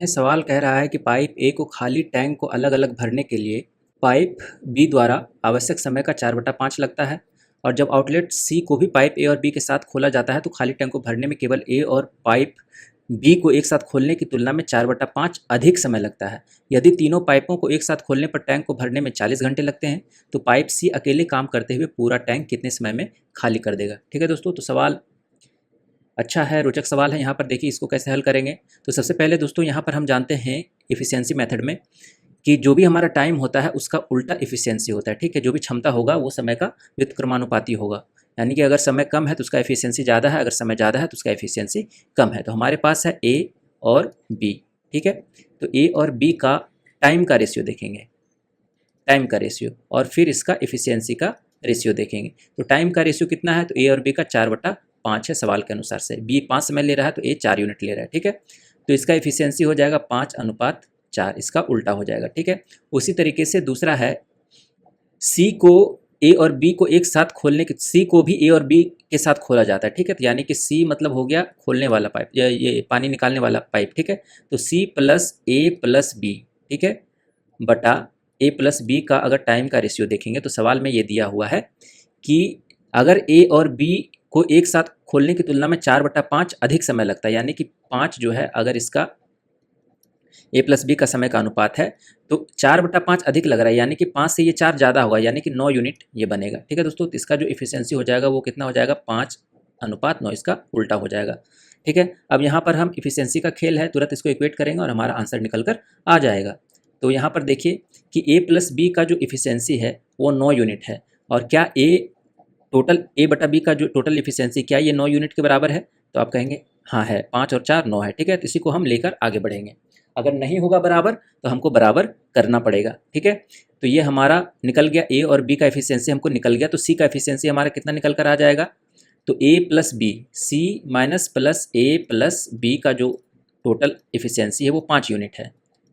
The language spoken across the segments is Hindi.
ये सवाल कह रहा है कि पाइप ए को खाली टैंक को अलग अलग भरने के लिए पाइप बी द्वारा आवश्यक समय का 4/5 लगता है, और जब आउटलेट सी को भी पाइप ए और बी के साथ खोला जाता है तो खाली टैंक को भरने में केवल ए और पाइप बी को एक साथ खोलने की तुलना में 4/5 अधिक समय लगता है। यदि तीनों पाइपों को एक साथ खोलने पर टैंक को भरने में 40 घंटे लगते हैं तो पाइप सी अकेले काम करते हुए पूरा टैंक कितने समय में खाली कर देगा। ठीक है दोस्तों, तो सवाल अच्छा है, रोचक सवाल है। यहाँ पर देखिए इसको कैसे हल करेंगे। तो सबसे पहले दोस्तों यहाँ पर हम जानते हैं इफ़िशियंसी मेथड में कि जो भी हमारा टाइम होता है उसका उल्टा इफ़िशियंसी होता है। ठीक है, जो भी क्षमता होगा वो समय का व्युत्क्रमानुपाती होगा। यानी कि अगर समय कम है तो उसका एफिशिएंसी ज़्यादा है, अगर समय ज़्यादा है तो उसका एफिशिएंसी कम है। तो हमारे पास है ए और बी। ठीक है, तो ए और बी का टाइम का रेशियो देखेंगे, टाइम का रेशियो, और फिर इसका एफिशिएंसी का रेशियो देखेंगे। तो टाइम का रेशियो कितना है, तो ए और बी का 4/5 है सवाल के अनुसार से। बी 5 समय ले रहा है तो ए 4 यूनिट ले रहा है। ठीक है, तो इसका एफिशिएंसी हो जाएगा 5:4, इसका उल्टा हो जाएगा। ठीक है, उसी तरीके से दूसरा है सी को ए और बी को एक साथ खोलने के, सी को भी ए और बी के साथ खोला जाता है। ठीक है, तो यानी कि सी मतलब हो गया खोलने वाला पाइप, ये पानी निकालने वाला पाइप। ठीक है, तो सी प्लस ए प्लस बी, ठीक है, बटा ए प्लस बी का अगर टाइम का रेशियो देखेंगे तो सवाल में ये दिया हुआ है कि अगर ए और बी को एक साथ खोलने की तुलना में 4/5 अधिक समय लगता है, यानी कि 5 जो है अगर इसका ए प्लस बी का समय का अनुपात है तो 4/5 अधिक लग रहा है, यानी कि 5 से ये 4 ज़्यादा होगा, यानी कि 9 यूनिट ये बनेगा। ठीक है दोस्तों, तो इसका जो इफिशियंसी हो जाएगा वो कितना हो जाएगा, 5:9, इसका उल्टा हो जाएगा। ठीक है, अब यहाँ पर हम इफिशियंसी का खेल है, तुरंत इसको इक्वेट करेंगे और हमारा आंसर निकल कर आ जाएगा। तो यहाँ पर देखिए कि ए प्लस बी का जो इफिशियंसी है वो 9 यूनिट है, और क्या ए बटा बी का जो टोटल इफिशियंसी क्या ये 9 यूनिट के बराबर है, तो आप कहेंगे हाँ है, 5 और 4 9 है। ठीक है, तो इसी को हम लेकर आगे बढ़ेंगे। अगर नहीं होगा बराबर तो हमको बराबर करना पड़ेगा। ठीक है, तो ये हमारा निकल गया, ए और बी का एफिशिएंसी हमको निकल गया, तो सी का एफिशिएंसी हमारा कितना निकल कर आ जाएगा, तो ए प्लस बी, सी माइनस प्लस ए प्लस बी का जो टोटल एफिशिएंसी है वो 5 यूनिट है।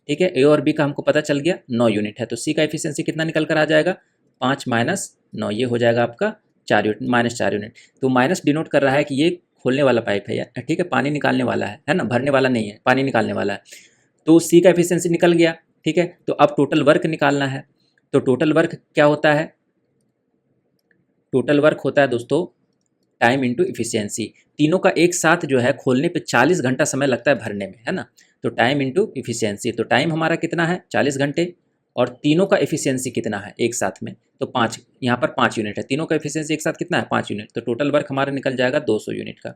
ठीक है, ए और बी का हमको पता चल गया 9 यूनिट है, तो सी का एफिशिएंसी कितना निकल कर आ जाएगा, 5 माइनस 9, ये हो जाएगा आपका 4 यूनिट, -4 यूनिट। तो माइनस डिनोट कर रहा है कि ये खोलने वाला पाइप है यार। ठीक है, पानी निकालने वाला है ना, भरने वाला नहीं है, पानी निकालने वाला है। तो सी का एफिशिएंसी निकल गया। ठीक है, तो अब टोटल वर्क निकालना है। तो टोटल वर्क क्या होता है, टोटल वर्क होता है दोस्तों टाइम इंटू इफिशियंसी। तीनों का एक साथ जो है खोलने पे 40 घंटा समय लगता है भरने में, है ना। तो टाइम इंटू इफिशियंसी, तो टाइम हमारा कितना है 40 घंटे, और तीनों का एफिशिएंसी कितना है एक साथ में, तो 5, यहाँ पर 5 यूनिट है, तीनों का एफिशिएंसी एक साथ कितना है 5 यूनिट, तो टोटल वर्क हमारा निकल जाएगा 200 यूनिट का।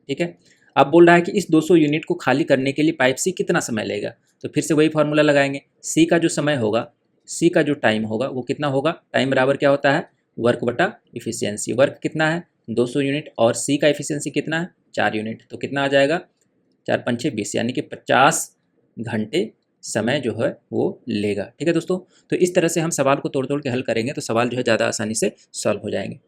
ठीक है, अब बोल रहा है कि इस 200 यूनिट को खाली करने के लिए पाइप सी कितना समय लेगा, तो फिर से वही फार्मूला लगाएंगे। सी का जो समय होगा, सी का जो टाइम होगा वो कितना होगा, टाइम बराबर क्या होता है वर्क बटा इफिशियंसी। वर्क कितना है 200 यूनिट और सी का एफिशिएंसी कितना है 4 यूनिट, तो कितना आ जाएगा 4 पंचे 20, यानी कि 50 घंटे समय जो है वो लेगा। ठीक है दोस्तों, तो इस तरह से हम सवाल को तोड़ तोड़ के हल करेंगे तो सवाल जो है ज़्यादा आसानी से सॉल्व हो जाएंगे।